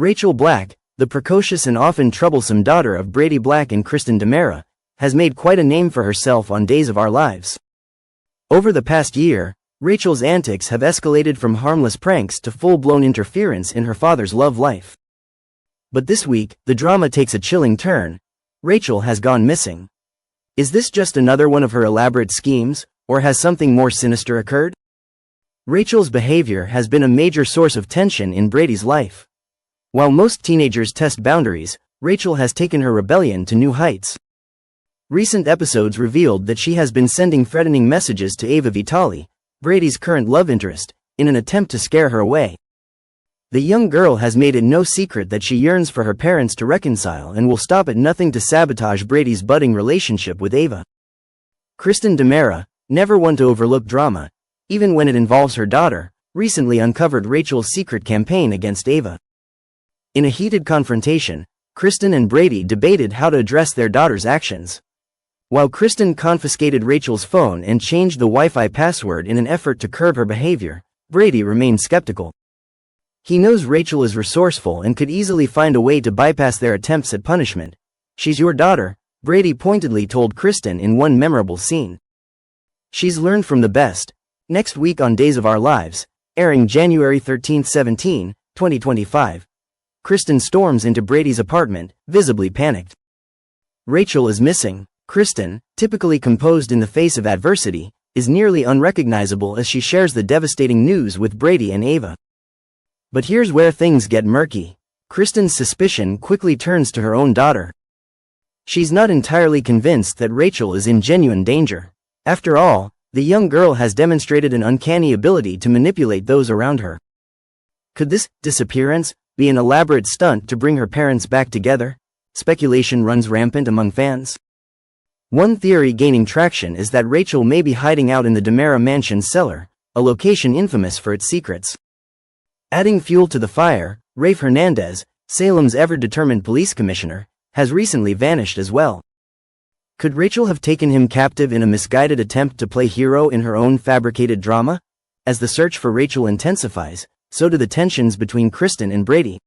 Rachel Black, the precocious and often troublesome daughter of Brady Black and Kristen DiMera, has made quite a name for herself on Days of Our Lives. Over the past year, Rachel's antics have escalated from harmless pranks to full-blown interference in her father's love life. But this week, the drama takes a chilling turn. Rachel has gone missing. Is this just another one of her elaborate schemes, or has something more sinister occurred? Rachel's behavior has been a major source of tension in Brady's life. While most teenagers test boundaries, Rachel has taken her rebellion to new heights. Recent episodes revealed that she has been sending threatening messages to Ava Vitale, Brady's current love interest, in an attempt to scare her away. The young girl has made it no secret that she yearns for her parents to reconcile and will stop at nothing to sabotage Brady's budding relationship with Ava. Kristen DiMera, never one to overlook drama, even when it involves her daughter, recently uncovered Rachel's secret campaign against Ava. In a heated confrontation, Kristen and Brady debated how to address their daughter's actions. While Kristen confiscated Rachel's phone and changed the Wi-Fi password in an effort to curb her behavior, Brady remained skeptical. He knows Rachel is resourceful and could easily find a way to bypass their attempts at punishment. "She's your daughter," Brady pointedly told Kristen in one memorable scene. "She's learned from the best." Next week on Days of Our Lives, airing January 13, 2025, Kristen storms into Brady's apartment, visibly panicked. Rachel is missing. Kristen, typically composed in the face of adversity, is nearly unrecognizable as she shares the devastating news with Brady and Ava. But here's where things get murky. Kristen's suspicion quickly turns to her own daughter. She's not entirely convinced that Rachel is in genuine danger. After all, the young girl has demonstrated an uncanny ability to manipulate those around her. Could this disappearance be an elaborate stunt to bring her parents back together? Speculation runs rampant among fans. One theory gaining traction is that Rachel may be hiding out in the DiMera mansion's cellar, a location infamous for its secrets. Adding fuel to the fire, Rafe Hernandez, Salem's ever-determined police commissioner, has recently vanished as well. Could Rachel have taken him captive in a misguided attempt to play hero in her own fabricated drama? As the search for Rachel intensifies, so do the tensions between Kristen and Brady.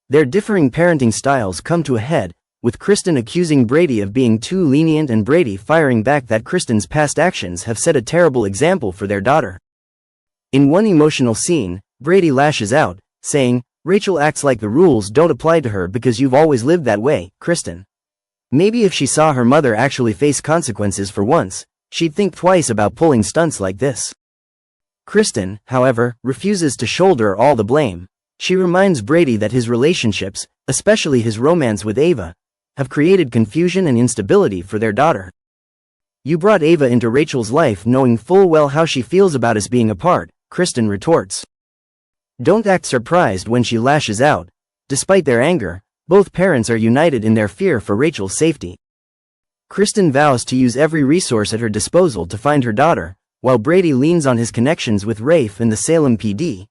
Their differing parenting styles come to a head, with Kristen accusing Brady of being too lenient and Brady firing back that Kristen's past actions have set a terrible example for their daughter. In one emotional scene, Brady lashes out, saying, "Rachel acts like the rules don't apply to her because you've always lived that way, Kristen. Maybe if she saw her mother actually face consequences for once, she'd think twice about pulling stunts like this." Kristen, however, refuses to shoulder all the blame. She reminds Brady that his relationships, especially his romance with Ava, have created confusion and instability for their daughter. "You brought Ava into Rachel's life knowing full well how she feels about us being apart," Kristen retorts. Don't act surprised when she lashes out. Despite their anger, both parents are united in their fear for Rachel's safety. Kristen vows to use every resource at her disposal to find her daughter, while Brady leans on his connections with Rafe and the Salem PD,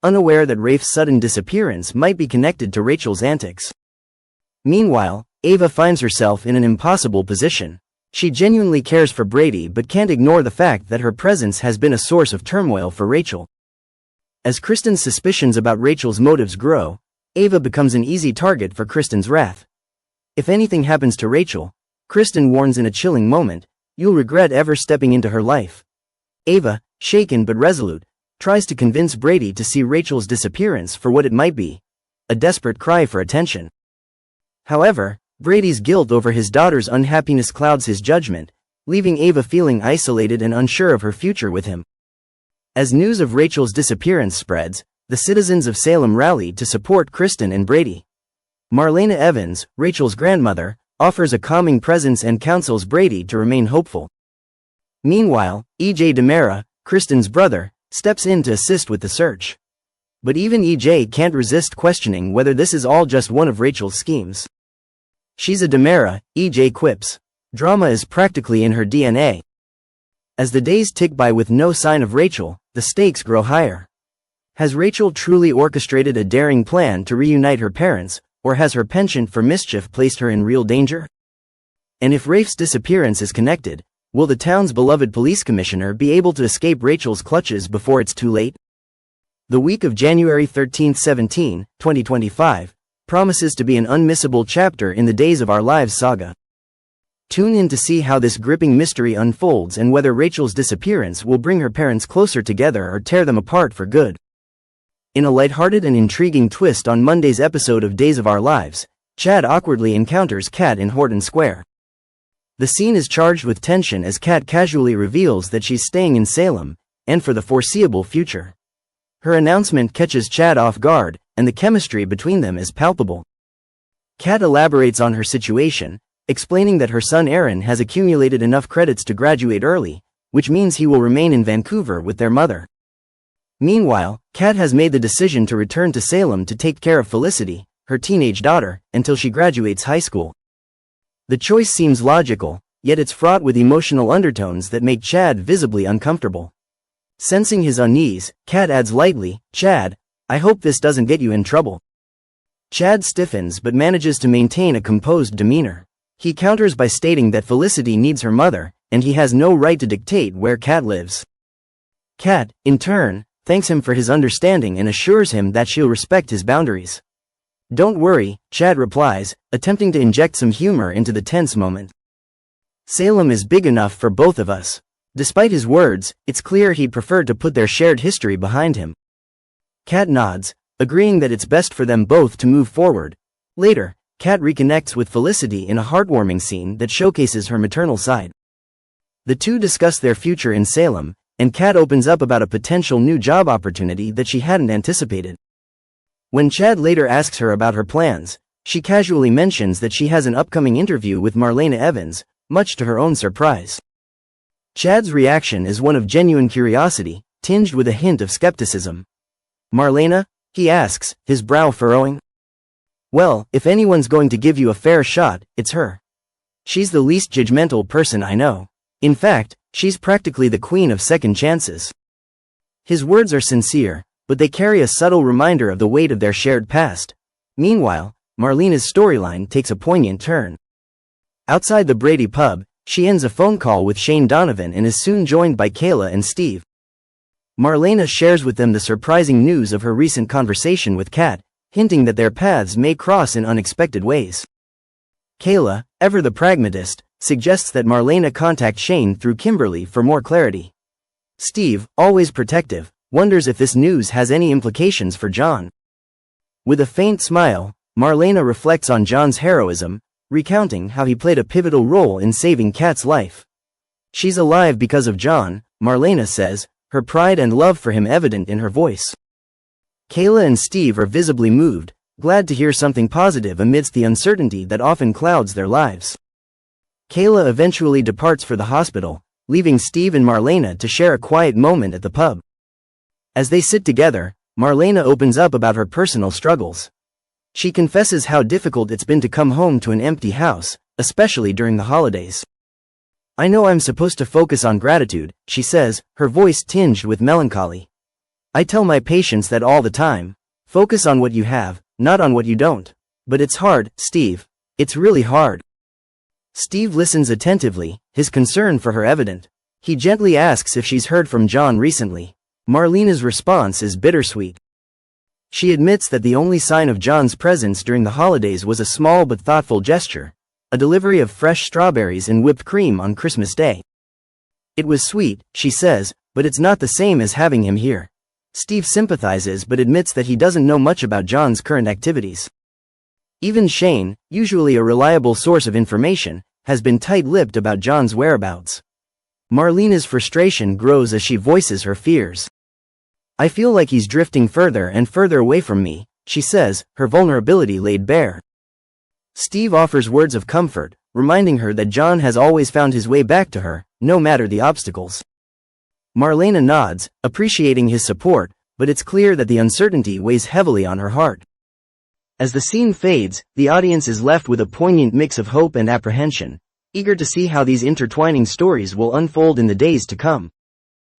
unaware that Rafe's sudden disappearance might be connected to Rachel's antics. Meanwhile, Ava finds herself in an impossible position. She genuinely cares for Brady but can't ignore the fact that her presence has been a source of turmoil for Rachel. As Kristen's suspicions about Rachel's motives grow, Ava becomes an easy target for Kristen's wrath. If anything happens to Rachel, Kristen warns in a chilling moment, "You'll regret ever stepping into her life." Ava, shaken but resolute, tries to convince Brady to see Rachel's disappearance for what it might be, a desperate cry for attention. However, Brady's guilt over his daughter's unhappiness clouds his judgment, leaving Ava feeling isolated and unsure of her future with him. As news of Rachel's disappearance spreads, the citizens of Salem rally to support Kristen and Brady. Marlena Evans, Rachel's grandmother, offers a calming presence and counsels Brady to remain hopeful. Meanwhile, E.J. DiMera, Kristen's brother, steps in to assist with the search. But even E.J. can't resist questioning whether this is all just one of Rachel's schemes. "She's a DiMera," E.J. quips. "Drama is practically in her DNA." As the days tick by with no sign of Rachel, the stakes grow higher. Has Rachel truly orchestrated a daring plan to reunite her parents, or has her penchant for mischief placed her in real danger? And if Rafe's disappearance is connected, will the town's beloved police commissioner be able to escape Rachel's clutches before it's too late? The week of January 13, 2025, promises to be an unmissable chapter in the Days of Our Lives saga. Tune in to see how this gripping mystery unfolds and whether Rachel's disappearance will bring her parents closer together or tear them apart for good. In a lighthearted and intriguing twist on Monday's episode of Days of Our Lives, Chad awkwardly encounters Kat in Horton Square. The scene is charged with tension as Kat casually reveals that she's staying in Salem, and for the foreseeable future. Her announcement catches Chad off guard, and the chemistry between them is palpable. Kat elaborates on her situation, explaining that her son Aaron has accumulated enough credits to graduate early, which means he will remain in Vancouver with their mother. Meanwhile, Kat has made the decision to return to Salem to take care of Felicity, her teenage daughter, until she graduates high school. The choice seems logical, yet it's fraught with emotional undertones that make Chad visibly uncomfortable. Sensing his unease, Kat adds lightly, "Chad, I hope this doesn't get you in trouble." Chad stiffens but manages to maintain a composed demeanor. He counters by stating that Felicity needs her mother, and he has no right to dictate where Kat lives. Kat, in turn, thanks him for his understanding and assures him that she'll respect his boundaries. "Don't worry," Chad replies, attempting to inject some humor into the tense moment. "Salem is big enough for both of us." Despite his words, it's clear he'd prefer to put their shared history behind him. Kat nods, agreeing that it's best for them both to move forward. Later, Kat reconnects with Felicity in a heartwarming scene that showcases her maternal side. The two discuss their future in Salem, and Kat opens up about a potential new job opportunity that she hadn't anticipated. When Chad later asks her about her plans, she casually mentions that she has an upcoming interview with Marlena Evans, much to her own surprise. Chad's reaction is one of genuine curiosity, tinged with a hint of skepticism. "Marlena?" he asks, his brow furrowing. "Well, if anyone's going to give you a fair shot, it's her. She's the least judgmental person I know. In fact, she's practically the queen of second chances." His words are sincere, but they carry a subtle reminder of the weight of their shared past. Meanwhile, Marlena's storyline takes a poignant turn. Outside the Brady pub, she ends a phone call with Shane Donovan and is soon joined by Kayla and Steve. Marlena shares with them the surprising news of her recent conversation with Kat, hinting that their paths may cross in unexpected ways. Kayla, ever the pragmatist, suggests that Marlena contact Shane through Kimberly for more clarity. Steve, always protective, wonders if this news has any implications for John. With a faint smile, Marlena reflects on John's heroism, recounting how he played a pivotal role in saving Kat's life. She's alive because of John, Marlena says, her pride and love for him evident in her voice. Kayla and Steve are visibly moved, glad to hear something positive amidst the uncertainty that often clouds their lives. Kayla eventually departs for the hospital, leaving Steve and Marlena to share a quiet moment at the pub. As they sit together, Marlena opens up about her personal struggles. She confesses how difficult it's been to come home to an empty house, especially during the holidays. "I know I'm supposed to focus on gratitude," she says, her voice tinged with melancholy. "I tell my patients that all the time. Focus on what you have, not on what you don't. But it's hard, Steve. It's really hard." Steve listens attentively, his concern for her evident. He gently asks if she's heard from John recently. Marlena's response is bittersweet. She admits that the only sign of John's presence during the holidays was a small but thoughtful gesture, a delivery of fresh strawberries and whipped cream on Christmas Day. "It was sweet," she says, "but it's not the same as having him here." Steve sympathizes but admits that he doesn't know much about John's current activities. Even Shane, usually a reliable source of information, has been tight-lipped about John's whereabouts. Marlena's frustration grows as she voices her fears. "I feel like he's drifting further and further away from me," she says, her vulnerability laid bare. Steve offers words of comfort, reminding her that John has always found his way back to her, no matter the obstacles. Marlena nods, appreciating his support, but it's clear that the uncertainty weighs heavily on her heart. As the scene fades, the audience is left with a poignant mix of hope and apprehension, eager to see how these intertwining stories will unfold in the days to come.